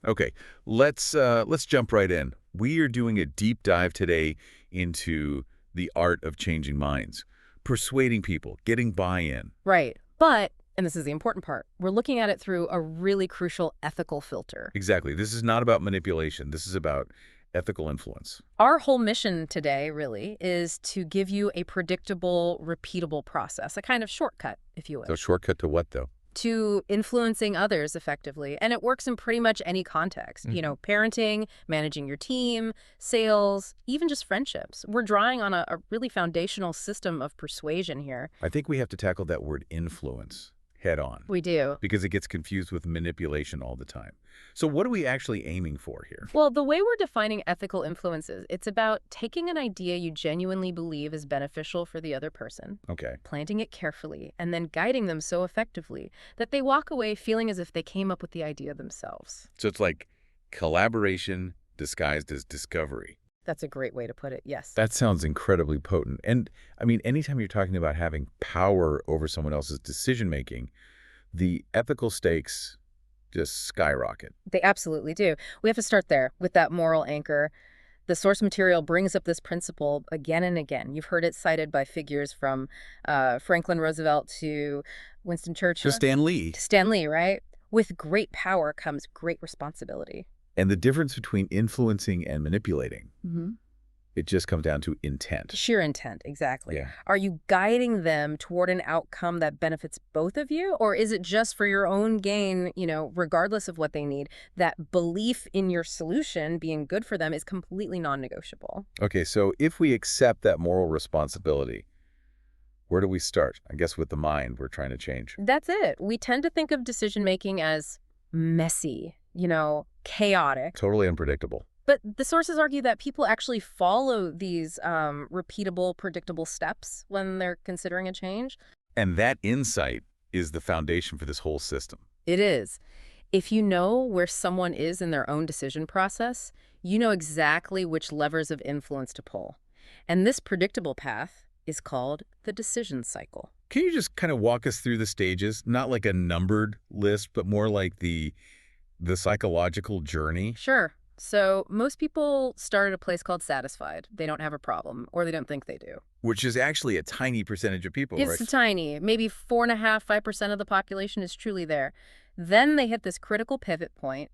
Okay, let's jump right in. We are doing a deep dive today into the art of changing minds, persuading people, getting buy-in. Right. But, and this is the important part, we're looking at it through a really crucial ethical filter. Exactly. This is not about manipulation. This is about ethical influence. Our whole mission today, really, is to give you a predictable, repeatable process, a kind of shortcut, if you So wish, shortcut to what, though? to influencing others effectively. And it works in pretty much any context, parenting, managing your team, sales, even just friendships. We're drawing on a really foundational system of persuasion here. I think we have to tackle that word influence head on We do. because it gets confused with manipulation all the time. So what are we actually aiming for here? Well, the way we're defining ethical influences, it's about taking an idea you genuinely believe is beneficial for the other person, Okay. planting it carefully, and then guiding them so effectively that they walk away feeling as if they came up with the idea themselves. So it's like collaboration disguised as discovery. That's a great way to put it, yes. That sounds incredibly potent. And I mean, anytime you're talking about having power over someone else's decision-making, the ethical stakes just skyrocket. They absolutely do. We have to start there with that moral anchor. The source material brings up this principle again and again. You've heard it cited by figures from Franklin Roosevelt to Winston Churchill. To Stan Lee. To Stan Lee, right? With great power comes great responsibility. And the difference between influencing and manipulating, Mm-hmm. it just comes down to intent. Sheer intent, exactly. Yeah. Are you guiding them toward an outcome that benefits both of you? Or is it just for your own gain, regardless of what they need? That belief in your solution being good for them is completely non-negotiable. Okay, so if we accept that moral responsibility, where do we start? I guess with the mind we're trying to change. That's it. We tend to think of decision-making as messy, chaotic. Totally unpredictable. But the sources argue that people actually follow these repeatable, predictable steps when they're considering a change. And that insight is the foundation for this whole system. It is. If you know where someone is in their own decision process, you know exactly which levers of influence to pull. And this predictable path is called the decision cycle. Can you just kind of walk us through the stages? Not like a numbered list, but more like the psychological journey? Sure. So most people start at a place called satisfied. They don't have a problem, or they don't think they do. Which is actually a tiny percentage of people, right? It's tiny. Maybe 4.5%, 5% of the population is truly there. Then they hit this critical pivot point,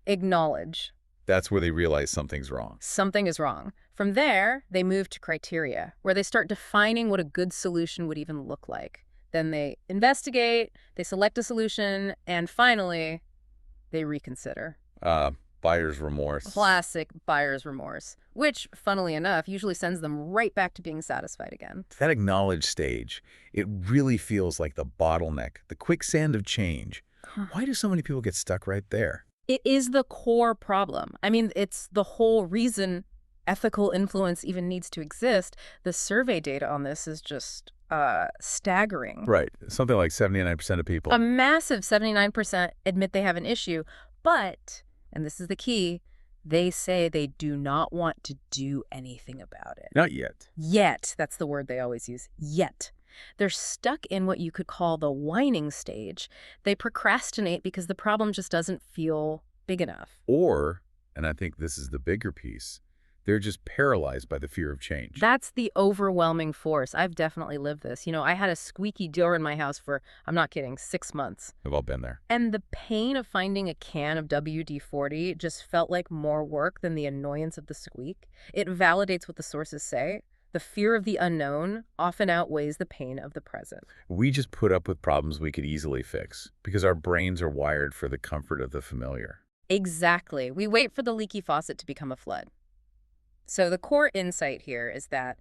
acknowledge. That's where they realize something's wrong. Something is wrong. From there, they move to criteria, where they start defining what a good solution would even look like. Then they investigate, they select a solution, and finally, they reconsider. Buyer's remorse. Classic buyer's remorse, which, funnily enough, usually sends them right back to being satisfied again. That acknowledged stage, it really feels like the bottleneck, the quicksand of change. Why do so many people get stuck right there? It is the core problem. I mean, it's the whole reason ethical influence even needs to exist. The survey data on this is just staggering. Right. Something like 79% of people. A massive 79% admit they have an issue, but, and this is the key, they say they do not want to do anything about it. Not yet. Yet. That's the word they always use. Yet. They're stuck in what you could call the whining stage. They procrastinate because the problem just doesn't feel big enough. Or, and I think this is the bigger piece, they're just paralyzed by the fear of change. That's the overwhelming force. I've definitely lived this. I had a squeaky door in my house for, I'm not kidding, 6 months. We've all been there. And the pain of finding a can of WD-40 just felt like more work than the annoyance of the squeak. It validates what the sources say. The fear of the unknown often outweighs the pain of the present. We just put up with problems we could easily fix because our brains are wired for the comfort of the familiar. Exactly. We wait for the leaky faucet to become a flood. So the core insight here is that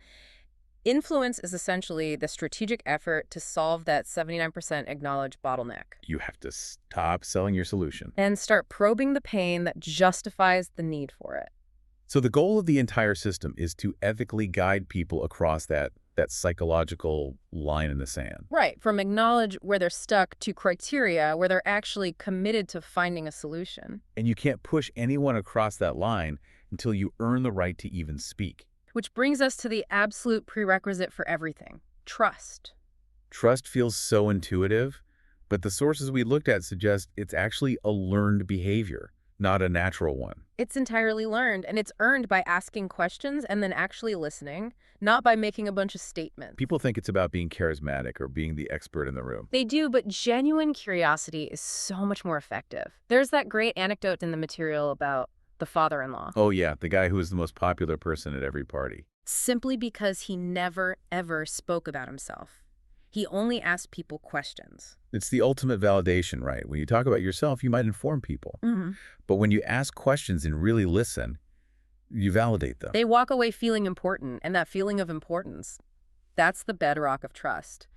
influence is essentially the strategic effort to solve that 79% acknowledged bottleneck. You have to stop selling your solution. And start probing the pain that justifies the need for it. So the goal of the entire system is to ethically guide people across that psychological line in the sand. Right. From acknowledge where they're stuck to criteria where they're actually committed to finding a solution. And you can't push anyone across that line until you earn the right to even speak. Which brings us to the absolute prerequisite for everything: trust. Trust feels so intuitive, but the sources we looked at suggest it's actually a learned behavior. not a natural one. It's entirely learned, and it's earned by asking questions and then actually listening, not by making a bunch of statements. People think it's about being charismatic or being the expert in the room. They do, but genuine curiosity is so much more effective. There's that great anecdote in the material about the father-in-law. Oh yeah, the guy who was the most popular person at every party. Simply because he never, ever spoke about himself. He only asked people questions. It's the ultimate validation, right? When you talk about yourself, you might inform people. But when you ask questions and really listen, you validate them. They walk away feeling important, and that feeling of importance, that's the bedrock of trust.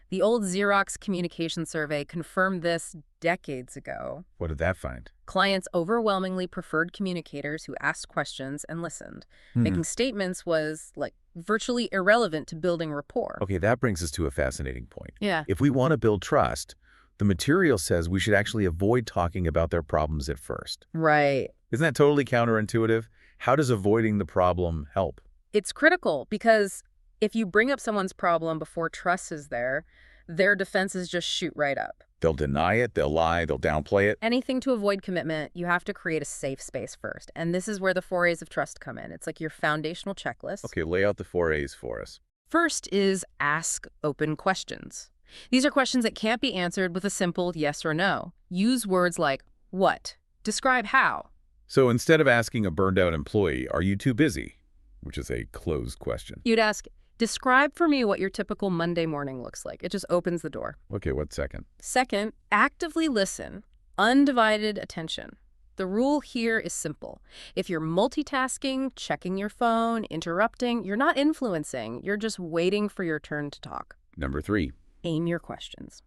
The old Xerox communication survey confirmed this decades ago. What did that find? Clients overwhelmingly preferred communicators who asked questions and listened. Making statements was, like, virtually irrelevant to building rapport. Okay, that brings us to a fascinating point. Yeah. If we want to build trust, the material says we should actually avoid talking about their problems at first. Right. Isn't that totally counterintuitive? How does avoiding the problem help? It's critical because if you bring up someone's problem before trust is there, their defenses just shoot right up. They'll deny it, they'll lie, they'll downplay it. Anything to avoid commitment, you have to create a safe space first. And this is where the 4 A's of trust come in. It's like your foundational checklist. Okay, lay out the 4 A's for us. First is ask open questions. These are questions that can't be answered with a simple yes or no. Use words like what, describe how. So instead of asking a burned-out employee, are you too busy? Which is a closed question. You'd ask, describe for me what your typical Monday morning looks like. It just opens the door. Okay, what's second? Second, actively listen. Undivided attention. The rule here is simple. If you're multitasking, checking your phone, interrupting, you're not influencing. You're just waiting for your turn to talk. Number 3. Aim your questions.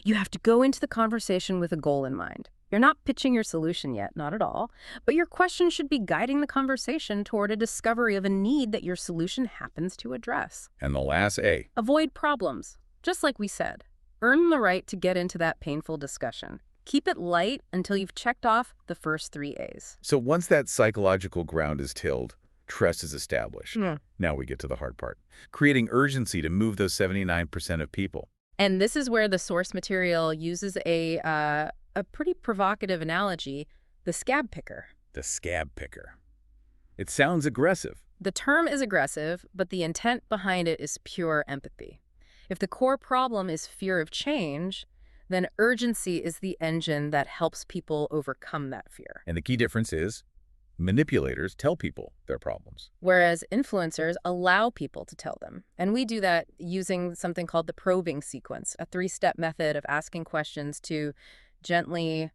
You have to go into the conversation with a goal in mind. You're not pitching your solution yet, not at all, but your question should be guiding the conversation toward a discovery of a need that your solution happens to address. And the last A. Avoid problems. Just like we said, earn the right to get into that painful discussion. Keep it light until you've checked off the first 3 A's. So once that psychological ground is tilled, trust is established. Now we get to the hard part. Creating urgency to move those 79% of people. And this is where the source material uses a pretty provocative analogy, the scab picker. The scab picker. It sounds aggressive. The term is aggressive, but the intent behind it is pure empathy. If the core problem is fear of change, then urgency is the engine that helps people overcome that fear. And the key difference is manipulators tell people their problems. Whereas influencers allow people to tell them. And we do that using something called the probing sequence, a 3-step method of asking questions to gently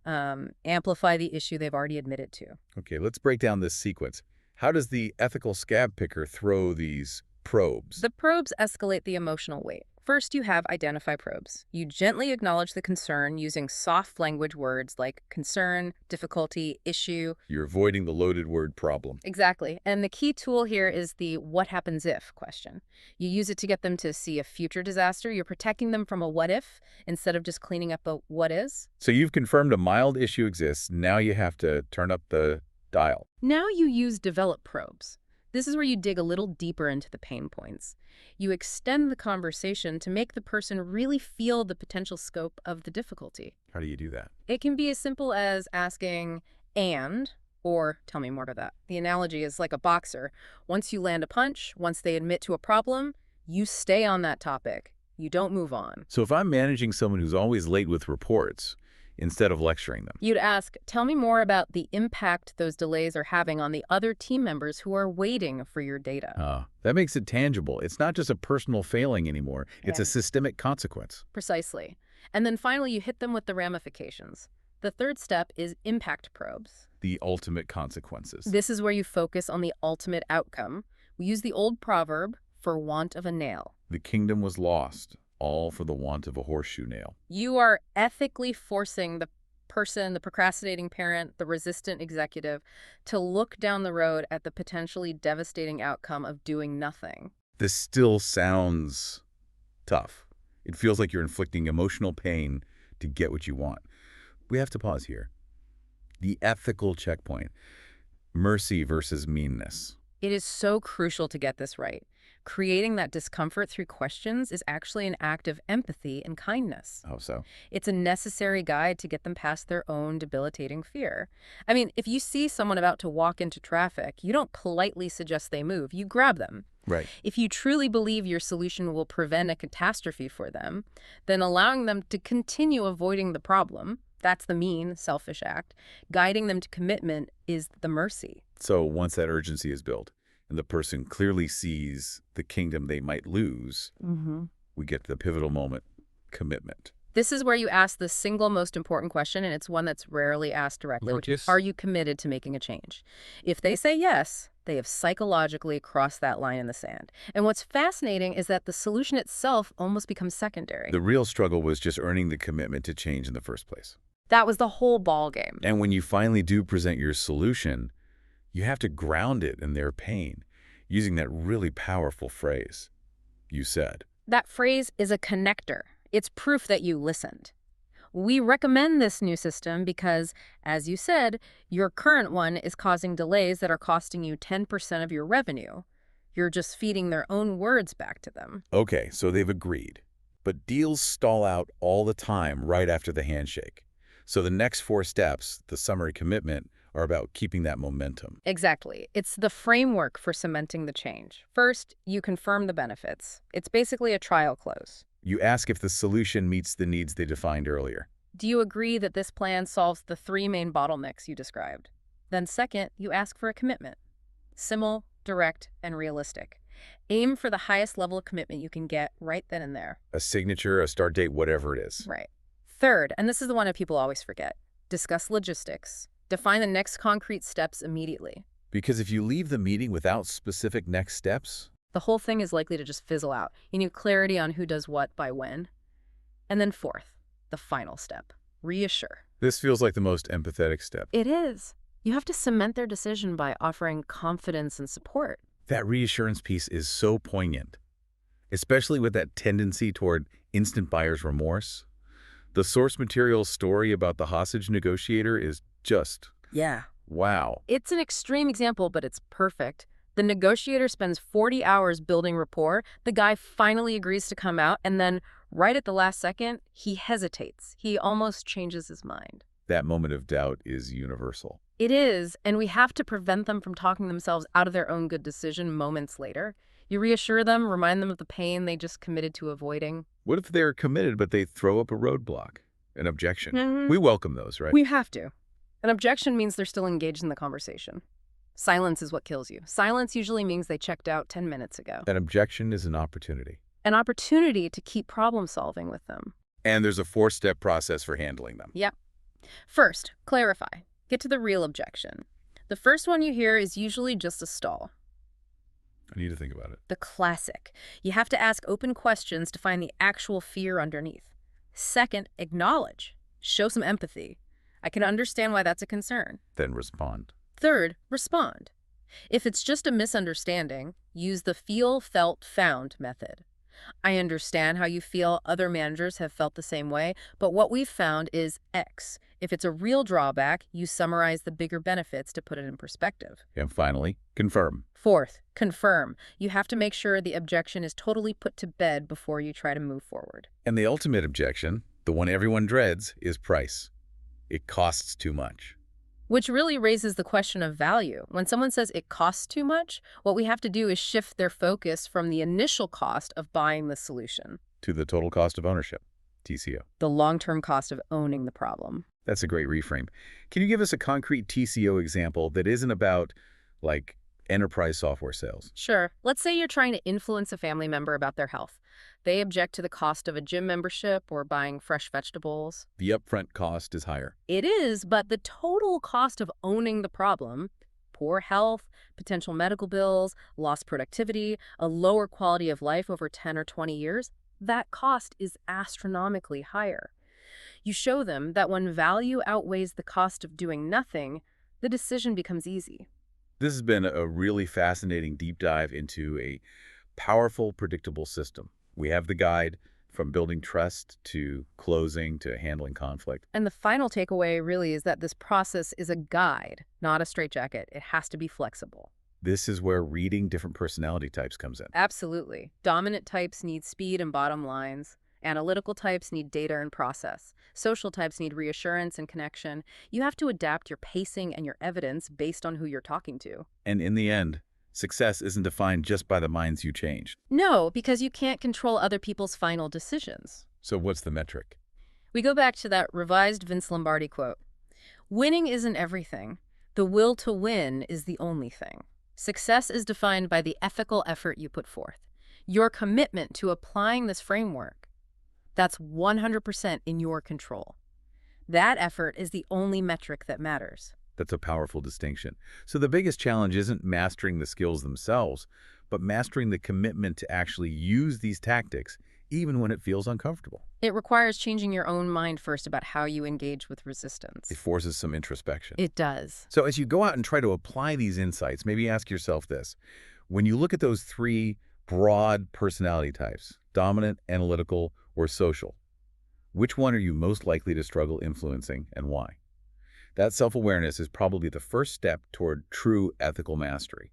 amplify the issue they've already admitted to. Okay, let's break down this sequence. How does the ethical scab picker throw these probes? The probes escalate the emotional weight. First, you have identify probes. You gently acknowledge the concern using soft language words like concern, difficulty, issue. You're avoiding the loaded word problem. Exactly. And the key tool here is the what happens if question. You use it to get them to see a future disaster. You're protecting them from a what if instead of just cleaning up a what is. So you've confirmed a mild issue exists. Now you have to turn up the dial. Now you use develop probes. This is where you dig a little deeper into the pain points. You extend the conversation to make the person really feel the potential scope of the difficulty. How do you do that? It can be as simple as asking, and, or tell me more about that. The analogy is like a boxer. Once you land a punch, once they admit to a problem, you stay on that topic. You don't move on. So if I'm managing someone who's always late with reports, instead of lecturing them, You'd ask, tell me more about the impact those delays are having on the other team members who are waiting for your data. that makes it tangible. It's not just a personal failing anymore. It's a systemic consequence. Precisely. And then finally, you hit them with the ramifications. The third step is impact probes. The ultimate consequences. This is where you focus on the ultimate outcome. We use the old proverb, for want of a nail. The kingdom was lost, all for the want of a horseshoe nail. You are ethically forcing the person, the procrastinating parent, the resistant executive, to look down the road at the potentially devastating outcome of doing nothing. This still sounds tough. It feels like you're inflicting emotional pain to get what you want. We have to pause here. The ethical checkpoint. Mercy versus meanness. It is so crucial to get this right. Creating that discomfort through questions is actually an act of empathy and kindness. How so? It's a necessary guide to get them past their own debilitating fear. I mean, if you see someone about to walk into traffic, you don't politely suggest they move, you grab them. Right. If you truly believe your solution will prevent a catastrophe for them, then allowing them to continue avoiding the problem, that's the mean, selfish act. Guiding them to commitment is the mercy. So once that urgency is built and the person clearly sees the kingdom they might lose, we get to the pivotal moment, commitment. This is where you ask the single most important question, and it's one that's rarely asked directly, which is, are you committed to making a change? If they say yes, they have psychologically crossed that line in the sand. And what's fascinating is that the solution itself almost becomes secondary. The real struggle was just earning the commitment to change in the first place. That was the whole ball game. And when you finally do present your solution, you have to ground it in their pain, using that really powerful phrase you said. That phrase is a connector. It's proof that you listened. We recommend this new system because, as you said, your current one is causing delays that are costing you 10% of your revenue. You're just feeding their own words back to them. Okay, so they've agreed. But deals stall out all the time right after the handshake. So the next 4 steps, the summary commitment, are about keeping that momentum. Exactly. It's the framework for cementing the change. First, you confirm the benefits. It's basically a trial close. You ask if the solution meets the needs they defined earlier. Do you agree that this plan solves the 3 main bottlenecks you described? Then second, you ask for a commitment. Simple, direct, and realistic. Aim for the highest level of commitment you can get right then and there. A signature, a start date, whatever it is. Right. Third, and this is the one that people always forget, discuss logistics. Define the next concrete steps immediately. Because if you leave the meeting without specific next steps, the whole thing is likely to just fizzle out. You need clarity on who does what by when. And then fourth, the final step, reassure. This feels like the most empathetic step. It is. You have to cement their decision by offering confidence and support. That reassurance piece is so poignant, especially with that tendency toward instant buyer's remorse. The source material story about the hostage negotiator is just, wow. It's an extreme example, but it's perfect. The negotiator spends 40 hours building rapport. The guy finally agrees to come out, and then right at the last second, he hesitates. He almost changes his mind. That moment of doubt is universal. It is, and we have to prevent them from talking themselves out of their own good decision moments later. You reassure them, remind them of the pain they just committed to avoiding. What if they're committed, but they throw up a roadblock, an objection? We welcome those, right? We have to. An objection means they're still engaged in the conversation. Silence is what kills you. Silence usually means they checked out 10 minutes ago. An objection is an opportunity. An opportunity to keep problem solving with them. And there's a 4-step process for handling them. Yep. First, clarify. Get to the real objection. The first one you hear is usually just a stall. I need to think about it. The classic. You have to ask open questions to find the actual fear underneath. Second, acknowledge. Show some empathy. I can understand why that's a concern. Then respond. Third, respond. If it's just a misunderstanding, use the feel, felt, found method. I understand how you feel. Other managers have felt the same way, but what we've found is X. If it's a real drawback, you summarize the bigger benefits to put it in perspective. And finally, confirm. Fourth, confirm. You have to make sure the objection is totally put to bed before you try to move forward. And the ultimate objection, the one everyone dreads, is price. It costs too much. Which really raises the question of value. When someone says it costs too much, what we have to do is shift their focus from the initial cost of buying the solution to the total cost of ownership, TCO. The long-term cost of owning the problem. That's a great reframe. Can you give us a concrete TCO example that isn't about, like, enterprise software sales? Sure. Let's say you're trying to influence a family member about their health. They object to the cost of a gym membership or buying fresh vegetables. The upfront cost is higher. It is, but the total cost of owning the problem, poor health, potential medical bills, lost productivity, a lower quality of life over 10 or 20 years, that cost is astronomically higher. You show them that when value outweighs the cost of doing nothing, the decision becomes easy. This has been a really fascinating deep dive into a powerful, predictable system. We have the guide from building trust to closing to handling conflict. And the final takeaway really is that this process is a guide, not a straitjacket. It has to be flexible. This is where reading different personality types comes in. Absolutely. Dominant types need speed and bottom lines. Analytical types need data and process. Social types need reassurance and connection. You have to adapt your pacing and your evidence based on who you're talking to. And in the end, success isn't defined just by the minds you change. No, because you can't control other people's final decisions. So what's the metric? We go back to that revised Vince Lombardi quote. Winning isn't everything. The will to win is the only thing. Success is defined by the ethical effort you put forth. Your commitment to applying this framework. That's 100% in your control. That effort is the only metric that matters. That's a powerful distinction. So the biggest challenge isn't mastering the skills themselves, but mastering the commitment to actually use these tactics, even when it feels uncomfortable. It requires changing your own mind first about how you engage with resistance. It forces some introspection. It does. So as you go out and try to apply these insights, maybe ask yourself this. When you look at those three broad personality types, dominant, analytical, or social, which one are you most likely to struggle influencing and why? That self-awareness is probably the first step toward true ethical mastery.